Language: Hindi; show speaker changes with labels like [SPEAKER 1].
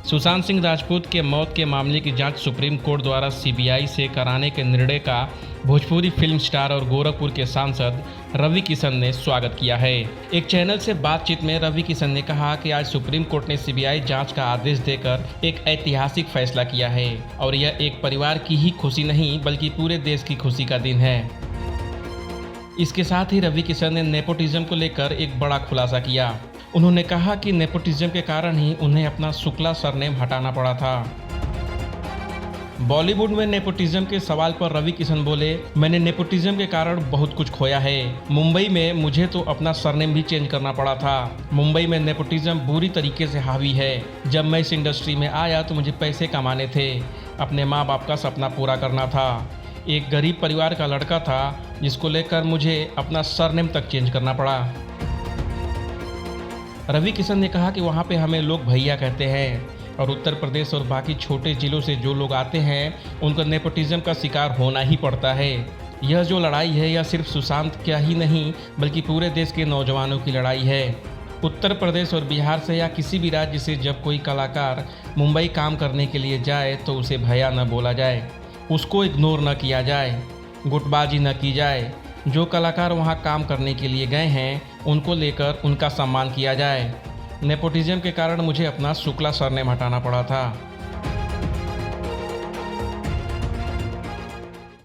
[SPEAKER 1] सुशांत सिंह राजपूत के मौत के मामले की जांच सुप्रीम कोर्ट द्वारा सीबीआई से कराने के निर्णय का भोजपुरी फिल्म स्टार और गोरखपुर के सांसद रवि किशन ने स्वागत किया है। एक चैनल से बातचीत में रवि किशन ने कहा कि आज सुप्रीम कोर्ट ने सीबीआई जांच का आदेश देकर एक ऐतिहासिक फैसला किया है और यह एक परिवार की ही खुशी नहीं बल्कि पूरे देश की खुशी का दिन है। इसके साथ ही रवि किशन ने नेपोटिज्म को लेकर एक बड़ा खुलासा किया। उन्होंने कहा कि नेपोटिज्म के कारण ही उन्हें अपना शुक्ला सरनेम हटाना पड़ा था। बॉलीवुड में नेपोटिज्म के सवाल पर रवि किशन बोले, मैंने नेपोटिज्म के कारण बहुत कुछ खोया है। मुंबई में मुझे तो अपना सरनेम भी चेंज करना पड़ा था। मुंबई में नेपोटिज्म बुरी तरीके से हावी है। जब मैं इस इंडस्ट्री में आया तो मुझे पैसे कमाने थे, अपने माँ बाप का सपना पूरा करना था। एक गरीब परिवार का लड़का था जिसको लेकर मुझे अपना सरनेम तक चेंज करना पड़ा। रवि किशन ने कहा कि वहाँ पे हमें लोग भैया कहते हैं और उत्तर प्रदेश और बाकी छोटे ज़िलों से जो लोग आते हैं उनको नेपोटिज्म का शिकार होना ही पड़ता है। यह जो लड़ाई है यह सिर्फ सुशांत का ही नहीं बल्कि पूरे देश के नौजवानों की लड़ाई है। उत्तर प्रदेश और बिहार से या किसी भी राज्य से जब कोई कलाकार मुंबई काम करने के लिए जाए तो उसे भैया न बोला जाए, उसको इग्नोर न किया जाए, गुटबाजी न की जाए। जो कलाकार वहां काम करने के लिए गए हैं उनको लेकर उनका सम्मान किया जाए। नेपोटिज्म के कारण मुझे अपना शुक्ला सरनेम हटाना पड़ा था।